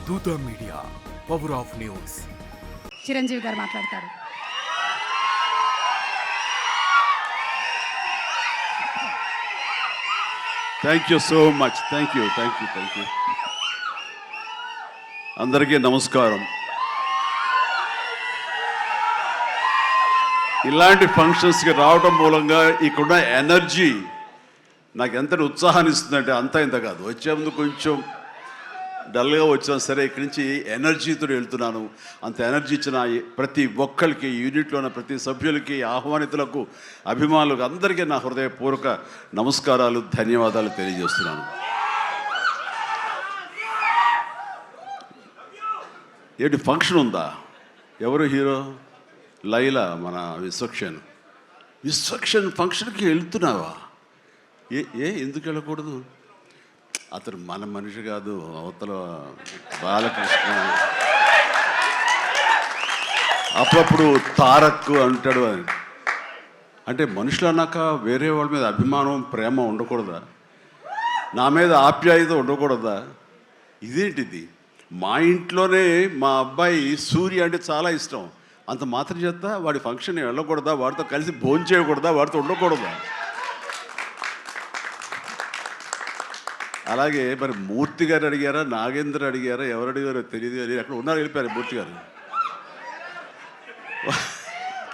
దూత media, power of news. Chiranjeevi గారు మాట్లాడతారు. Thank you so much. Thank you. అందరికీ నమస్కారం. ఇలాంటి ఫంక్షన్స్కి రావడం మూలంగా ఇక్కడున్న ఎనర్జీ నాకు ఎంత ఉత్సాహాన్ని ఇస్తుందంటే అంత ఇంత కాదు. వచ్చే ముందు కొంచెం డల్గా వచ్చినా సరే ఇక్కడి నుంచి ఎనర్జీతో వెళ్తున్నాను. అంత ఎనర్జీ ఇచ్చిన ప్రతి ఒక్కరికి, యూనిట్లో ఉన్న ప్రతి సభ్యులకి, ఆహ్వానితులకు, అభిమానులకు అందరికీ నా హృదయపూర్వక నమస్కారాలు, ధన్యవాదాలు తెలియజేస్తున్నాను. ఏంటి ఫంక్షన్ ఉందా? ఎవరు హీరో? లైలా, మన విశ్వక్షన్ ఫంక్షన్కి వెళ్తున్నావా? ఎందుకు వెళ్ళకూడదు? అతను మన మనిషి కాదు, అవతల బాలకృష్ణ. అప్పుడప్పుడు తారక్ అంటాడు. అంటే మనుషులు అన్నాక వేరే వాళ్ళ మీద అభిమానం, ప్రేమ ఉండకూడదా? నా మీద ఆప్యాయత ఉండకూడదా? ఇదేంటిది? మా ఇంట్లోనే మా అబ్బాయి సూర్య అంటే చాలా ఇష్టం. అంత మాత్రం చేత వాడి ఫంక్షన్ వెళ్ళకూడదా? వాడితో కలిసి భోజనం చేయకూడదా? వాడితో ఉండకూడదా? అలాగే మరి మూర్తి గారు అడిగారా, నాగేంద్ర అడిగారా, ఎవరు అడిగారో తెలియదు కానీ అక్కడ ఉన్నారు, వెళ్ళిపోయారు మూర్తి గారు.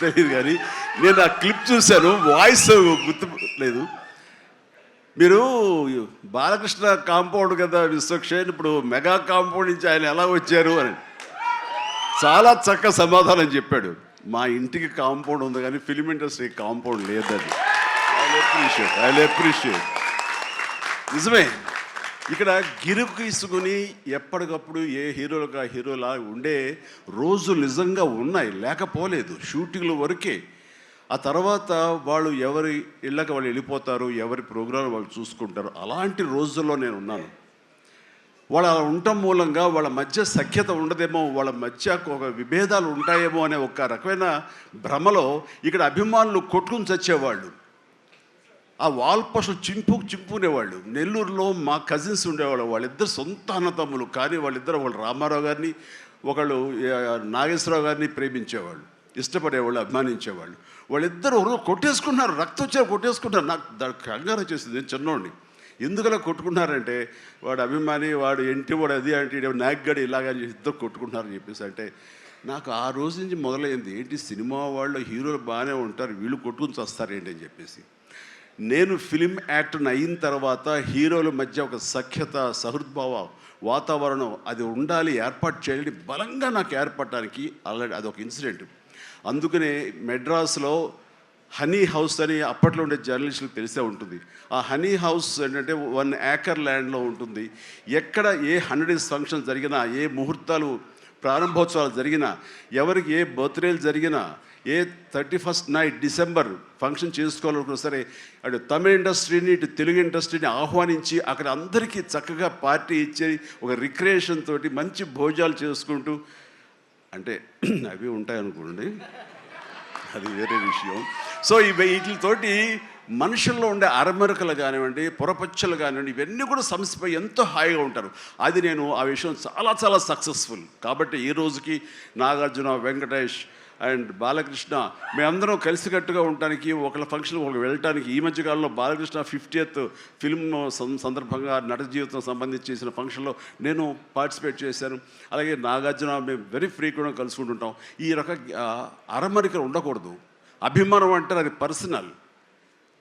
తెలియదు కానీ నేను ఆ క్లిప్ చూశాను, వాయిస్ గుర్తు లేదు. మీరు బాలకృష్ణ కాంపౌండ్ కదా విశ్వక్సేన్, ఇప్పుడు మెగా కాంపౌండ్ నుంచి ఆయన ఎలా వచ్చారు అని చాలా చక్కగా సమాధానం చెప్పాడు. మా ఇంటికి కాంపౌండ్ ఉంది కానీ ఫిలిం ఇండస్ట్రీ కాంపౌండ్ లేదని. I appreciate. నిజమే, ఇక్కడ గిరుకు తీసుకుని ఎప్పటికప్పుడు ఏ హీరోలుగా హీరోలా ఉండే రోజులు నిజంగా ఉన్నాయి, లేకపోలేదు. షూటింగ్ల వరకే. ఆ తర్వాత వాళ్ళు ఎవరి ఇళ్ళకి వాళ్ళు వెళ్ళిపోతారు, ఎవరి ప్రోగ్రాం వాళ్ళు చూసుకుంటారు. అలాంటి రోజుల్లో నేను ఉన్నాను. వాళ్ళు అలా ఉండటం మూలంగా వాళ్ళ మధ్య సఖ్యత ఉండదేమో, వాళ్ళ మధ్య ఒక విభేదాలు ఉంటాయేమో అనే ఒక రకమైన భ్రమలో ఇక్కడ అభిమానులు కొట్టుకుని చచ్చేవాళ్ళు. ఆ వాల్ పోస్టులు చింపుకునేవాళ్ళు. నెల్లూరులో మా కజిన్స్ ఉండేవాళ్ళు, వాళ్ళిద్దరు సొంత అన్నతమ్ములు. కానీ వాళ్ళిద్దరు, వాళ్ళు రామారావు గారిని, ఒకళ్ళు నాగేశ్వరరావు గారిని ప్రేమించేవాళ్ళు, ఇష్టపడేవాళ్ళు, అభిమానించేవాళ్ళు. వాళ్ళిద్దరు కొట్టేసుకున్నారు, రక్తం వచ్చారు, కొట్టేసుకుంటారు. నాకు దానికి కంగారు వచ్చేసింది. నేను చిన్నోడిని. ఎందుకలా కొట్టుకున్నారంటే వాడు అభిమాని, వాడు ఎంటి, వాడు అది అంటే నాగ్గడి ఇలాగా ఇద్దరు కొట్టుకుంటున్నారని చెప్పేసి. అంటే నాకు ఆ రోజు నుంచి మొదలైంది, ఏంటి సినిమా వాళ్ళు హీరోలు బాగానే ఉంటారు, వీళ్ళు కొట్టుకుని వస్తారు ఏంటి అని చెప్పేసి. నేను ఫిలిం యాక్టర్ని అయిన తర్వాత హీరోల మధ్య ఒక సఖ్యత, సహృద్భావ వాతావరణం అది ఉండాలి, ఏర్పాటు చేయాలి బలంగా నాకు ఏర్పడటానికి ఆల్రెడీ అదొక ఇన్సిడెంట్. అందుకనే మెడ్రాస్లో హనీ హౌస్ అని అప్పట్లో ఉండే జర్నలిస్టులకు తెలిసే ఉంటుంది. ఆ హనీ హౌస్ ఏంటంటే 1 acre ల్యాండ్లో ఉంటుంది. ఎక్కడ ఏ 100 days ఫంక్షన్ జరిగినా, ఏ ముహూర్తాలు ప్రారంభోత్సవాలు జరిగినా, ఎవరికి ఏ బర్త్డేలు జరిగినా, ఏ 31st night డిసెంబర్ ఫంక్షన్ చేసుకోవాలనుకున్నా సరే అటు తమిళ ఇండస్ట్రీని, ఇటు తెలుగు ఇండస్ట్రీని ఆహ్వానించి అక్కడ అందరికీ చక్కగా పార్టీ ఇచ్చి ఒక రిక్రియేషన్ తోటి మంచి భోజనాలు చేసుకుంటూ, అంటే అవి ఉంటాయనుకోండి, అది వేరే విషయం. సో వీటితోటి మనుషుల్లో ఉండే అరమరకలు కానివ్వండి, పొరపచ్చలు కానివ్వండి, ఇవన్నీ కూడా సమసిపోయి ఎంతో హాయిగా ఉంటారు. అది నేను ఆ విషయం చాలా చాలా సక్సెస్ఫుల్. కాబట్టి ఈ రోజుకి నాగార్జున, వెంకటేష్ అండ్ బాలకృష్ణ మేమందరం కలిసికట్టుగా ఉండటానికి, ఒకళ్ళ ఫంక్షన్ ఒకళ్ళు వెళ్ళటానికి, ఈ మధ్యకాలంలో బాలకృష్ణ 50th ఫిల్మ్ సందర్భంగా నట జీవితం సంబంధించి చేసిన ఫంక్షన్లో నేను పార్టిసిపేట్ చేశాను. అలాగే నాగార్జున మేము వెరీ ఫ్రీక్వెంట్గా కలుసుకుంటుంటాం. ఈ అరమరికలు ఉండకూడదు. అభిమానం అంటే అది పర్సనల్.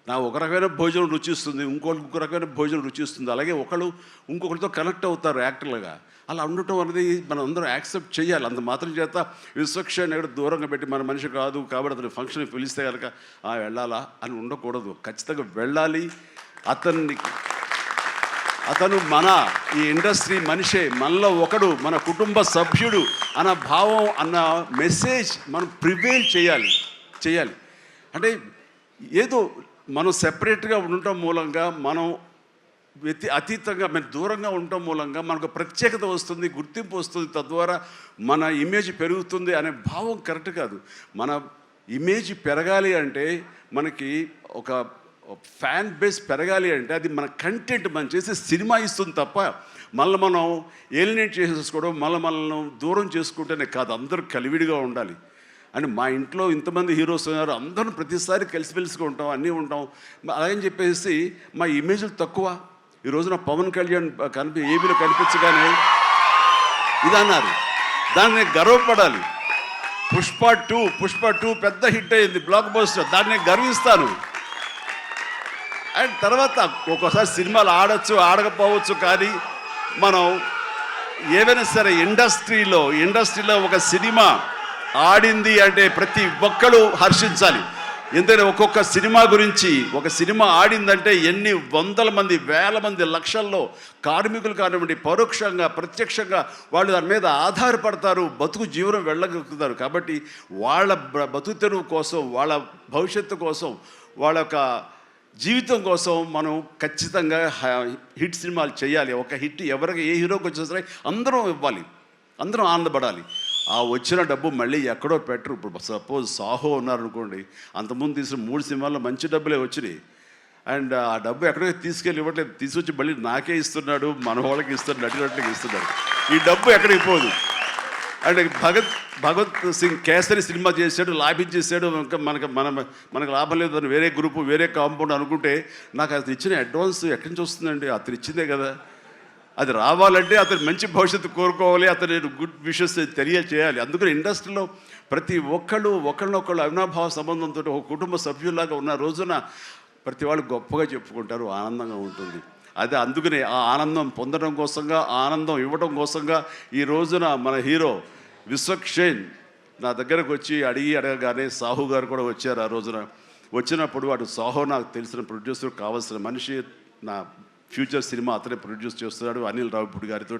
నా ఒక రకమైన భోజనం రుచిస్తుంది, ఇంకొక రకమైన భోజనం రుచిస్తుంది. అలాగే ఒకళ్ళు ఇంకొకరితో కనెక్ట్ అవుతారు యాక్టర్లుగా. అలా ఉండటం అనేది మనం అందరం యాక్సెప్ట్ చేయాలి. అంత మాత్రం చేత విశ్వక్సేన్ ఎక్కడ దూరంగా పెట్టి మన మనిషి కాదు కాబట్టి అతను ఫంక్షన్కి పిలిస్తే కనుక వెళ్ళాలా అని ఉండకూడదు. ఖచ్చితంగా వెళ్ళాలి. అతను మన ఈ ఇండస్ట్రీ మనిషే, మనలో ఒకడు, మన కుటుంబ సభ్యుడు అన్న భావం, అన్న మెసేజ్ మనం ప్రివేల్ చేయాలి. అంటే ఏదో మనం సెపరేట్గా ఉండటం మూలంగా, మనం అతీతంగా మనం దూరంగా ఉండటం మూలంగా మనకు ప్రత్యేకత వస్తుంది, గుర్తింపు వస్తుంది, తద్వారా మన ఇమేజ్ పెరుగుతుంది అనే భావం కరెక్ట్ కాదు. మన ఇమేజ్ పెరగాలి అంటే, మనకి ఒక ఫ్యాన్ బేస్ పెరగాలి అంటే అది మన కంటెంట్, మనం చేసే సినిమా ఇస్తుంది తప్ప మనల్ని మనం ఏలినేట్ చేసేసుకోవడం, మనల్ని దూరం చేసుకుంటేనే కాదు, అందరూ కలివిడిగా ఉండాలి. అని మా ఇంట్లో ఇంతమంది హీరోస్ ఉన్నారు, అందరం ప్రతిసారి కలిసిమెలిసిగా ఉంటాం, అన్నీ ఉంటాం. అలాగని చెప్పేసి మా ఇమేజ్లు తక్కువ. ఈ రోజున పవన్ కళ్యాణ్ ఏబీలో కనిపించగానే ఇది అన్నారు, దాన్ని గర్వపడాలి. పుష్ప టూ పెద్ద హిట్ అయింది, బ్లాక్ బస్టర్, దాన్ని గర్విస్తాను. అండ్ తర్వాత ఒక్కోసారి సినిమాలు ఆడచ్చు ఆడకపోవచ్చు, కానీ మనం ఏవైనా సరే ఇండస్ట్రీలో ఒక సినిమా ఆడింది అంటే ప్రతి ఒక్కరు హర్షించాలి. ఎందుకంటే ఒక్కొక్క సినిమా గురించి, ఒక సినిమా ఆడిందంటే ఎన్ని వందల మంది, వేల మంది, లక్షల్లో కార్మికులు కానివ్వండి, పరోక్షంగా ప్రత్యక్షంగా వాళ్ళు దాని మీద ఆధారపడతారు, బతుకు జీవనం వెళ్ళగలుగుతారు. కాబట్టి వాళ్ళ బతుకు తెరువు కోసం, వాళ్ళ భవిష్యత్తు కోసం, వాళ్ళ యొక్క జీవితం కోసం మనం ఖచ్చితంగా హిట్ సినిమాలు చేయాలి. ఒక హిట్ ఎవరికి ఏ హీరోకి వచ్చినా సరే అందరం ఇవ్వాలి, అందరం ఆనందపడాలి. ఆ వచ్చిన డబ్బు మళ్ళీ ఎక్కడో పెట్టరు. ఇప్పుడు సపోజ్ సాహో ఉన్నారనుకోండి, అంతకుముందు తీసిన 3 సినిమాల్లో మంచి డబ్బులే వచ్చినాయి. అండ్ ఆ డబ్బు ఎక్కడికి తీసుకెళ్ళి ఇవ్వట్లేదు, తీసుకొచ్చి మళ్ళీ నాకే ఇస్తున్నాడు, మన వాళ్ళకి ఇస్తున్నాడు, నటినట్లకి ఇస్తున్నాడు. ఈ డబ్బు ఎక్కడికి పోదు. అండ్ భగత్ సింగ్ కేసరి సినిమా చేశాడు, లాభించేసాడు, ఇంకా మనకు లాభం లేదు అని వేరే గ్రూపు, వేరే కాంపౌండ్ అనుకుంటే, నాకు అతను ఇచ్చిన అడ్వాన్స్ ఎక్కడి నుంచి వస్తుందండి? అతను ఇచ్చిందే కదా. అది రావాలంటే అతను మంచి భవిష్యత్తు కోరుకోవాలి, అతను గుడ్ విషెస్ తెలియచేయాలి. అందుకని ఇండస్ట్రీలో ప్రతి ఒక్కళ్ళు ఒకళ్ళనొకళ్ళు అవినాభావ సంబంధంతో ఒక కుటుంబ సభ్యుల్లాగా ఉన్న రోజున ప్రతి వాళ్ళు గొప్పగా చెప్పుకుంటారు, ఆనందంగా ఉంటుంది. అదే అందుకనే ఆ ఆనందం పొందడం కోసంగా, ఆనందం ఇవ్వడం కోసంగా ఈ రోజున మన హీరో విశ్వక్షేణ్ నా దగ్గరకు వచ్చి అడగగానే సాహు గారు కూడా వచ్చారు. ఆ రోజున వచ్చినప్పుడు వాడు సాహు నాకు తెలిసిన ప్రొడ్యూసర్, కావాల్సిన మనిషి, నా ఫ్యూచర్ సినిమా అతనే ప్రొడ్యూస్ చేస్తున్నాడు అనిల్ రావిపూడి గారితో.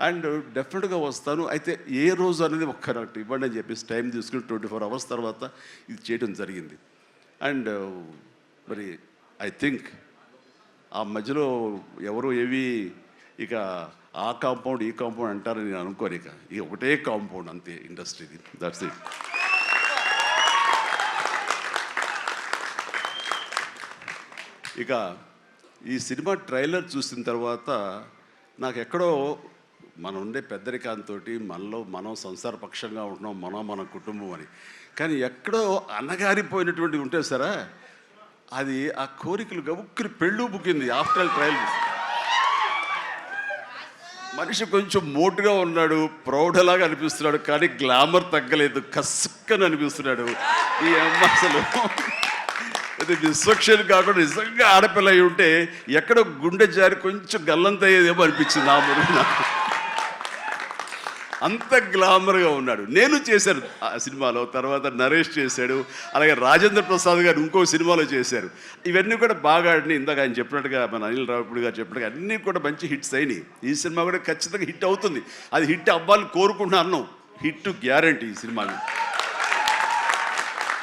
అండ్ డెఫినెట్గా వస్తాను, అయితే ఏ రోజు అనేది ఒక్కరట్టు ఇవ్వండి అని చెప్పేసి టైం తీసుకుని 24 hours తర్వాత ఇది చేయడం జరిగింది. అండ్ మరి ఐ థింక్ ఆ మధ్యలో ఎవరు ఏవి ఇక ఆ కాంపౌండ్ ఈ కాంపౌండ్ అంటారని నేను అనుకోను. ఇక ఒకటే కాంపౌండ్ అంతే ఇండస్ట్రీది, దట్స్ ఇట్. ఇక ఈ సినిమా ట్రైలర్ చూసిన తర్వాత నాకు ఎక్కడో మనం ఉండే పెద్దరికాంతో మనలో మనం సంసారపక్షంగా ఉంటున్నాం, మన కుటుంబం అని, కానీ ఎక్కడో అన్నగారిపోయినటువంటి ఉంటే సరే అది ఆ కోరికలు గబుక్కుని పెళ్ళు బుక్కింది. ఆఫ్టర్ ట్రయల్ మనిషి కొంచెం మోటుగా ఉన్నాడు, ప్రౌఢలాగా అనిపిస్తున్నాడు, కానీ గ్లామర్ తగ్గలేదు, కసుక్కని అనిపిస్తున్నాడు. ఈ అమ్మ అసలు అది విశ్వక్షేణ్ కాకుండా నిజంగా ఆడపిల్ల అయి ఉంటే ఎక్కడో గుండె జారి కొంచెం గల్లంత అయ్యేదేమో అనిపించింది ఆ మురుగు నాకు. అంత గ్లామర్గా ఉన్నాడు. నేను చేశాను ఆ సినిమాలో, తర్వాత నరేష్ చేశాడు, అలాగే రాజేంద్ర ప్రసాద్ గారు ఇంకో సినిమాలో చేశారు. ఇవన్నీ కూడా బాగా ఆడినాయి. ఇందాక ఆయన చెప్పినట్టుగా, మన అనిల్ రావిపూడి గారు చెప్పినట్టుగా అన్నీ కూడా మంచి హిట్స్ అయినాయి. ఈ సినిమా కూడా ఖచ్చితంగా హిట్ అవుతుంది. అది హిట్ అవ్వాలని కోరుకుంటున్నాను. హిట్ గ్యారంటీ ఈ సినిమాని.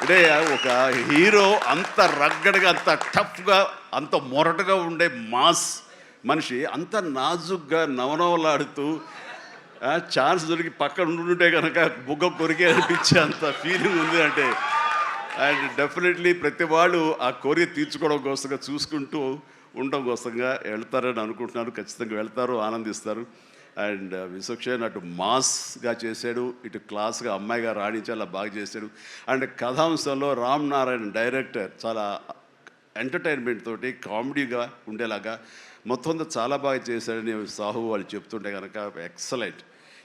అంటే ఒక హీరో అంత రగ్గడగా, అంత టఫ్గా, అంత మొరటగా ఉండే మాస్ మనిషి అంత నాజుగ్గా నవనవలాడుతూ ఛాన్స్ దొరికి పక్కన ఉంటుంటే కనుక బుగ్గ కొరికే అనిపించే అంత ఫీలింగ్ ఉంది. అంటే అండ్ డెఫినెట్లీ ప్రతి వాళ్ళు ఆ కోరిక తీర్చుకోవడం కోసంగా, చూసుకుంటూ ఉండడం కోసంగా వెళ్తారని అనుకుంటున్నారు. ఖచ్చితంగా వెళ్తారు, ఆనందిస్తారు. అండ్ విశ్వక్షేణ్ అటు మాస్గా చేశాడు, ఇటు క్లాస్గా అమ్మాయిగా రాణించి అలా బాగా చేశాడు. అండ్ కథాంశంలో రామ్ నారాయణ్ డైరెక్టర్ చాలా ఎంటర్టైన్మెంట్ తోటి కామెడీగా ఉండేలాగా మొత్తం అంతా చాలా బాగా చేశాడని సాహు వాళ్ళు చెప్తుంటే కనుక ఎక్సలెంట్.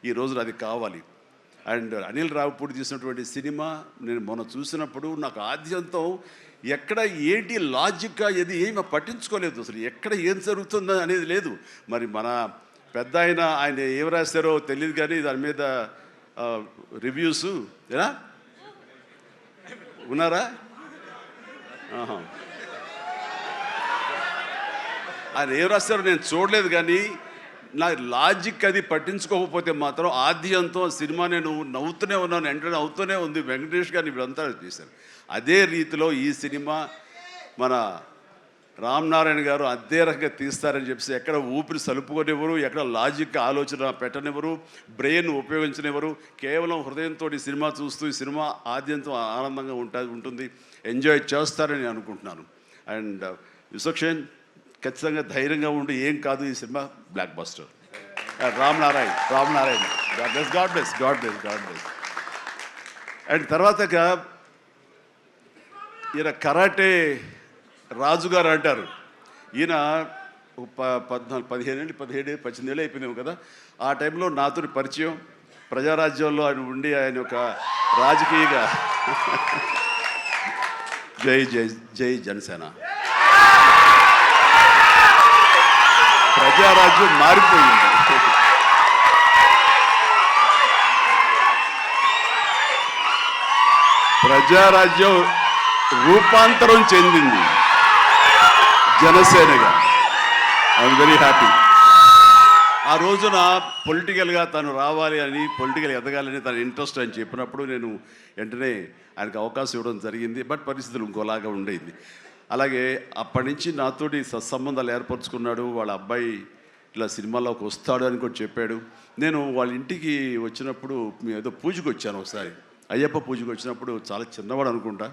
ఈ రోజున అది కావాలి. అండ్ అనిల్ రావిపూడి తీసినటువంటి సినిమా నేను మొన్న చూసినప్పుడు నాకు ఆద్యంతం ఎక్కడ ఏంటి లాజిక్గా ఏమి పట్టించుకోలేదు. అసలు ఎక్కడ ఏం జరుగుతుందో అనేది లేదు. మరి మన పెద్ద ఆయన ఏం రాశారో తెలియదు, కానీ దాని మీద రివ్యూస్ ఎలా ఉన్నారా? ఆయన ఏం రాశారో నేను చూడలేదు, కానీ నా లాజిక్ అది పట్టించుకోకపోతే మాత్రం ఆద్యంతం సినిమా నేను నవ్వుతూనే ఉన్నాను, ఎంటర్టైన్ అవుతూనే ఉంది. వెంకటేష్ గారిని వీళ్ళంతా చేశారు. అదే రీతిలో ఈ సినిమా మన రామ్ నారాయణ గారు అదే రకంగా తీస్తారని చెప్పేసి ఎక్కడ ఊపిరి సలుపుకొనివ్వరు, ఎక్కడ లాజిక్ ఆలోచన పెట్టనివ్వరు, బ్రెయిన్ ఉపయోగించనివ్వరు. కేవలం హృదయంతో ఈ సినిమా చూస్తూ ఈ సినిమా ఆద్యంతం ఆనందంగా ఉంటుంది, ఎంజాయ్ చేస్తారని అనుకుంటున్నాను. అండ్ విశ్వక్షేణ్ ఖచ్చితంగా ధైర్యంగా ఉండి, ఏం కాదు, ఈ cinema block buster. Ram Narayana God bless. And తర్వాతగా ఈయన కరాటే రాజుగారు అంటారు. ఈయన 17 ఏళ్ళు అయిపోయిందేమో కదా. ఆ టైంలో నాతో పరిచయం, ప్రజారాజ్యంలో ఆయన ఉండి ఆయన ఒక రాజకీయగా జై జనసేన, ప్రజారాజ్యం మారిపోయింది. ప్రజారాజ్యం రూపాంతరం చెందింది జనసేనగా. I'm very happy. ఆ రోజున పొలిటికల్గా తను రావాలి అని, పొలిటికల్ ఎదగాలని తన ఇంట్రెస్ట్ అని చెప్పినప్పుడు నేను వెంటనే ఆయనకు అవకాశం ఇవ్వడం జరిగింది. బట్ పరిస్థితులు ఇంకోలాగా ఉండేది. అలాగే అప్పటి నుంచి నాతోటి సత్సంబంధాలు ఏర్పరచుకున్నాడు. వాళ్ళ అబ్బాయి ఇట్లా సినిమాలోకి వస్తాడు అని కూడా చెప్పాడు. నేను వాళ్ళ ఇంటికి వచ్చినప్పుడు ఏదో పూజకు వచ్చాను ఒకసారి, అయ్యప్ప పూజకు వచ్చినప్పుడు. చాలా చిన్నవాడు అనుకుంటా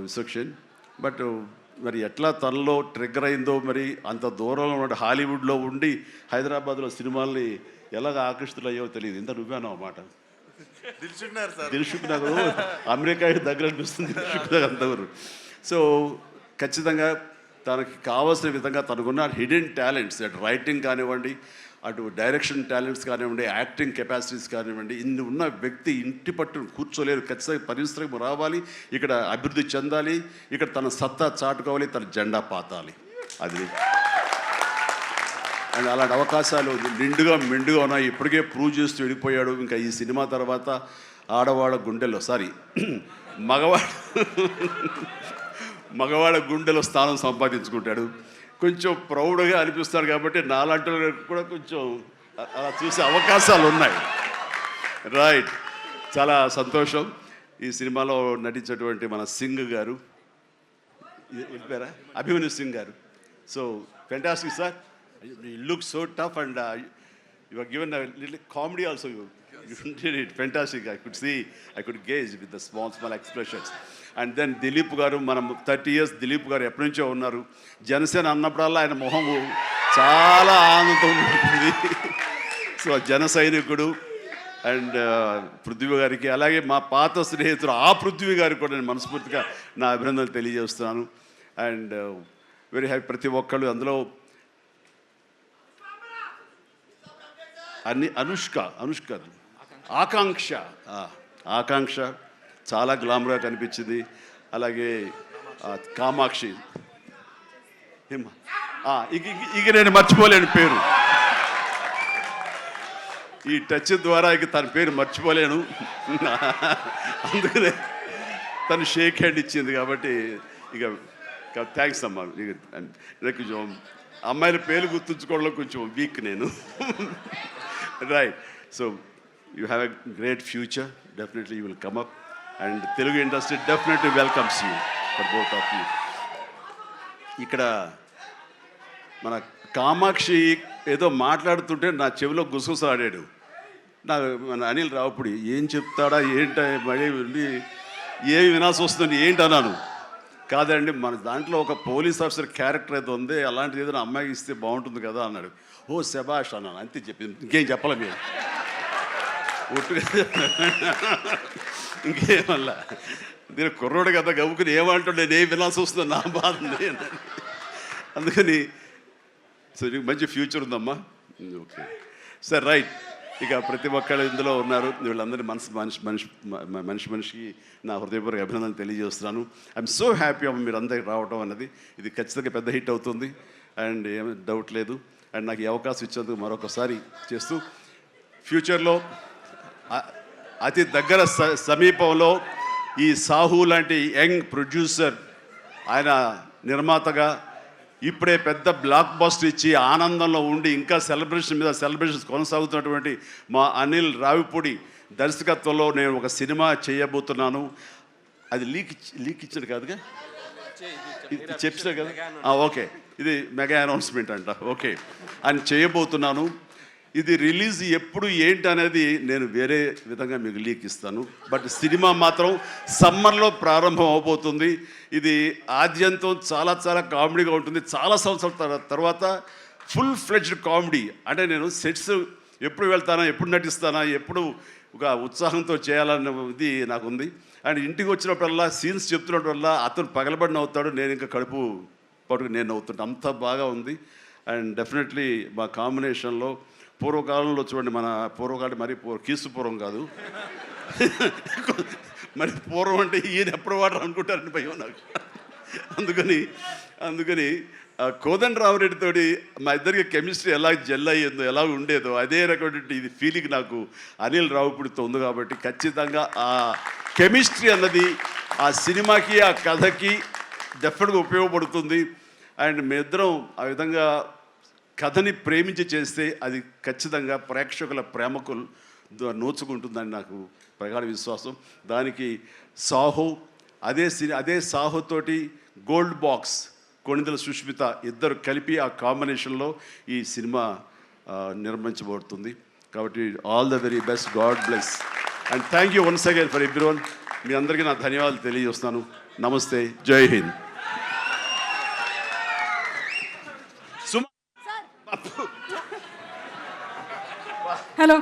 విశ్వక్షేణ్. బట్ మరి ఎట్లా తనలో ట్రిగ్గర్ అయిందో, మరి అంత దూరంలో ఉన్న హాలీవుడ్లో ఉండి హైదరాబాద్లో సినిమాల్ని ఎలాగ ఆకర్షితులయ్యో తెలియదు. ఇంత నువ్వేనా మాట దిల్షుక్ నగరు అమెరికా దగ్గర అనిపిస్తుంది దిల్షుక్ నగర్ అంతవరకు. సో ఖచ్చితంగా తనకి కావాల్సిన విధంగా తనకున్న హిడెన్ టాలెంట్స్, అటు రైటింగ్ కానివ్వండి, అటు డైరెక్షన్ టాలెంట్స్ కానివ్వండి, యాక్టింగ్ కెపాసిటీస్ కానివ్వండి, ఇన్ని ఉన్న వ్యక్తి ఇంటి పట్టును కూర్చోలేరు. ఖచ్చితంగా పరిశ్రమ రావాలి, ఇక్కడ అభివృద్ధి చెందాలి, ఇక్కడ తన సత్తా చాటుకోవాలి, తన జెండా పాతాలి. అది అండ్ అలాంటి అవకాశాలు నిండుగా మెండుగా ఉన్నాయి. ఇప్పటికే ప్రూవ్ చేస్తూ వెళ్ళిపోయాడు. ఇంకా ఈ సినిమా తర్వాత ఆడవాళ్ళ గుండెల్లో మగవాళ్ళ గుండెలో స్థానం సంపాదించుకుంటాడు. కొంచెం ప్రౌడ్గా అనిపిస్తాడు. కాబట్టి నాలాంటి కూడా కొంచెం అలా చూసే అవకాశాలు ఉన్నాయి. రైట్, చాలా సంతోషం. ఈ సినిమాలో నటించేటువంటి మన సింగ్ గారు, అభిమన్యు సింగ్ గారు. So fantastic sir, you look so tough and you were given a little comedy also. You did it fantastic. I could gauge with the small expressions. And then Dilip గారు, మనం 30 years దిలీప్ గారు ఎప్పటి నుంచో ఉన్నారు. జనసేన అన్నప్పుడల్లా ఆయన మొహము చాలా ఆనందంతో ఉంటుంది. సో జన సైనికుడు. అండ్ పృథ్వీ గారికి, అలాగే మా పాత స్నేహితుడు ఆ పృథ్వీ గారికి కూడా నేను మనస్ఫూర్తిగా నా అభినందనలు తెలియజేస్తున్నాను. And very happy. ప్రతి ఒక్కళ్ళు అందులో అనుష్క ఆకాంక్ష చాలా గ్లామర్గా కనిపించింది. అలాగే కామాక్షి, ఇక నేను మర్చిపోలేను పేరు. ఈ టచ్ ద్వారా ఇక తన పేరు మర్చిపోలేను. అందుకనే తను షేక్ హ్యాండ్ ఇచ్చింది. కాబట్టి ఇక థ్యాంక్స్ అమ్మా. కొంచెం అమ్మాయిల పేరు గుర్తుంచుకోవడంలో కొంచెం వీక్ నేను. Right. So you have a great future. Definitely you will come up and Telugu industry definitely welcomes you for both of you. ఇక్కడ మన కామాక్షి ఏదో మాట్లాడుతుంటే నా చెవిలో గుసగుసలాడాడు. మన అనిల్ రావుపూడి ఏం చెప్తాడా ఏంట మళ్ళీ ఏమి వినాల్సి వస్తుంది ఏంటన్నాను. కాదండి, మన దాంట్లో ఒక పోలీస్ ఆఫీసర్ క్యారెక్టర్ అయితే ఉంది, అలాంటిది ఏదైనా అమ్మాయికి ఇస్తే బాగుంటుంది కదా అన్నాడు. ఓ శభాష్ అన్నాను, అంతే చెప్పింది. ఇంకేం చెప్పాలి మీరు ఒట్టుగా ఇంకేమల్లా. నేను కుర్రోడు కదా గవ్వుకుని ఏమంటాడు, నేను ఏం వినాల్సి వస్తుందో నా బాధ. అందుకని సో నీకు మంచి ఫ్యూచర్ ఉందమ్మా. Okay sir, right. ఇక ప్రతి ఒక్కళ్ళు ఇందులో ఉన్నారు. వీళ్ళందరినీ మనిషికి నా హృదయపూర్వక అభినందన తెలియజేస్తున్నాను. ఐఎమ్ సో హ్యాపీ అమ్మ మీరు అందరికి రావడం అన్నది. ఇది ఖచ్చితంగా పెద్ద హిట్ అవుతుంది అండ్ ఏమీ డౌట్ లేదు. అండ్ నాకు ఈ అవకాశం ఇచ్చేందుకు మరొకసారి చేస్తూ, ఫ్యూచర్లో అతి దగ్గర సమీపంలో ఈ సాహు లాంటి యంగ్ ప్రొడ్యూసర్, ఆయన నిర్మాతగా ఇప్పుడే పెద్ద బ్లాక్ బస్టర్ ఇచ్చి ఆనందంలో ఉండి ఇంకా సెలబ్రేషన్స్ కొనసాగుతున్నటువంటి మా అనిల్ రావిపూడి దర్శకత్వంలో నేను ఒక సినిమా చేయబోతున్నాను. అది లీక్ ఇచ్చాడు కాదుగా, చెప్పాడు కదా. ఓకే, ఇది మెగా అనౌన్స్మెంట్ అంట. ఓకే, అని చేయబోతున్నాను. ఇది రిలీజ్ ఎప్పుడు ఏంటి అనేది నేను వేరే విధంగా మీకు లీక్ ఇస్తాను. బట్ సినిమా మాత్రం సమ్మర్లో ప్రారంభం అవబోతుంది. ఇది ఆద్యంతం చాలా చాలా కామెడీగా ఉంటుంది. చాలా సంవత్సరాల తర్వాత ఫుల్ ఫ్లెడ్జ్డ్ కామెడీ. అంటే నేను సెట్స్ ఎప్పుడు వెళ్తానా, ఎప్పుడు నటిస్తానా, ఎప్పుడు ఒక ఉత్సాహంతో చేయాలన్న ఇది నాకు ఉంది. అండ్ ఇంటికి వచ్చినప్పుడల్లా సీన్స్ చెప్తున్నప్పుడల్లా అతను పగలబడి నవ్వుతాడు, నేను ఇంకా కడుపు పట్టుకు నేను నవ్వుతుంటాను. అంత బాగా ఉంది. అండ్ డెఫినెట్లీ మా కాంబినేషన్లో పూర్వకాలంలో చూడండి, మన పూర్వకాలం మరీ కీసు పూర్వం కాదు, మరి పూర్వం అంటే ఈయన ఎప్పుడు వాడరు అనుకుంటారని భయం నాకు. అందుకని కోదండరామరెడ్డితోటి మా ఇద్దరికి కెమిస్ట్రీ ఎలా జెల్ అయ్యిందో, ఎలా ఉండేదో అదే రకమైన ఇది ఫీలింగ్ నాకు అనిల్ రావుపూడితో ఉంది. కాబట్టి ఖచ్చితంగా ఆ కెమిస్ట్రీ అన్నది ఆ సినిమాకి, ఆ కథకి డెఫినెట్గా ఉపయోగపడుతుంది. అండ్ మీ ఇద్దరం ఆ విధంగా కథని ప్రేమించి చేస్తే అది ఖచ్చితంగా ప్రేక్షకుల ప్రేమకు నోచుకుంటుందని నాకు ప్రగాఢ విశ్వాసం. దానికి సాహో, అదే సాహోతోటి గోల్డ్ బాక్స్ కొణిదెల సుష్మిత ఇద్దరు కలిపి ఆ కాంబినేషన్లో ఈ సినిమా నిర్మించబడుతుంది. కాబట్టి all the very best, God bless and thank you once again for everyone. మీ అందరికీ నా ధన్యవాదాలు తెలియజేస్తున్నాను. నమస్తే, జై హింద్. Hello,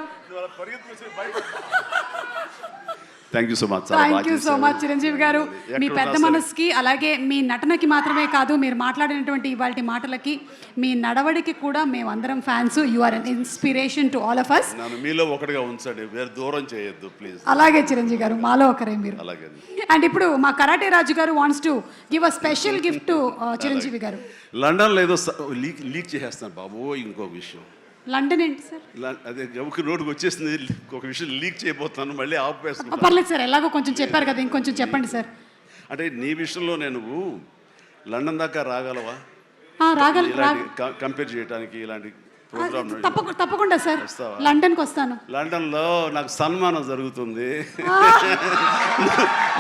thank you so much. Thank you so much Chiranjeevi garu. మీ పెద్ద మనసుకి, అలాగే మీ నటనకి మాత్రమే కాదు, మీరు మాట్లాడినటువంటి ఇవాళ మాటలకి, మీ నడవడికి కూడా మేమందరం fans. You are an inspiration to all of us. నన్ను మీలో ఒకటిగా ఉంచండి, వేరే దూరం చేయొద్దు ప్లీజ్. అలాగే చిరంజీవి గారు, మాలో ఒకరే మీరు. అలాగే. అండ్ ఇప్పుడు మా కరాటే రాజు గారు wants to give a special gift to Chiranjeevi గారు. లండన్లో ఏదో లీక్ చేసేస్తాను బాబు. ఇంకొక విషయం, లండన్ ఏంటి సార్? అదే గబుకి రోడ్డుకి వచ్చేసింది, ఒక విషయం లీక్ చేయబోతున్నాను, మళ్ళీ ఆపేస్తున్నాను. పర్లేదు సార్, ఎలాగో కొంచెం చెప్పారు కదా, ఇంకొంచెం చెప్పండి సార్. అంటే నీ విషయంలో నేను లండన్ దాకా రాగలవా? కంపేర్ చేయడానికి ఇలాంటి ప్రోగ్రామ్? తప్పకుండా సార్, లండన్కి వస్తాను. లండన్లో నాకు సన్మానం జరుగుతుంది,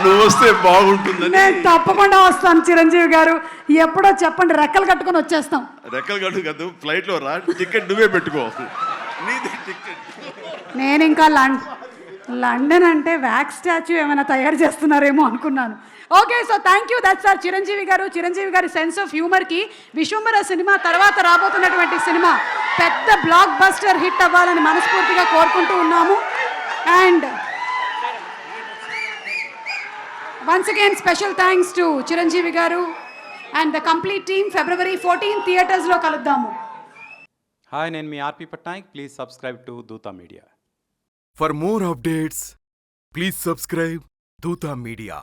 నువ్వు వస్తే బాగుంటుందని. నేను తప్పకుండా వస్తాను చిరంజీవి గారు, ఎప్పుడో చెప్పండి, రెక్కలు కట్టుకొని వచ్చేస్తాం. రెక్కలు కట్టు కాదు, ఫ్లైట్లో రా, టికెట్ నువ్వే పెట్టుకో, నీది టికెట్. నేను ఇంకా లండన్ అంటే వ్యాక్స్ స్టాచ్యూ ఏమైనా తయారు చేస్తున్నారేమో అనుకున్నాను. Okay, so thank you, that's our Chiranjeevi garu. Chiranjeevi గారి సెన్స్ ఆఫ్ హ్యూమర్కి విశ్వంబర సినిమా తర్వాత రాబోతున్నటువంటి సినిమా పెద్ద బ్లాక్ బస్టర్ హిట్ అవ్వాలని మనస్ఫూర్తిగా కోరుకుంటూ ఉన్నాము. And once again special thanks to Chiranjeevi garu and the complete team. February 14 థియేటర్స్లో కలుద్దాము. హాయ్, నేను మీ RP Patnaik. Please subscribe to Dootha media. For more updates, please subscribe Doota Media.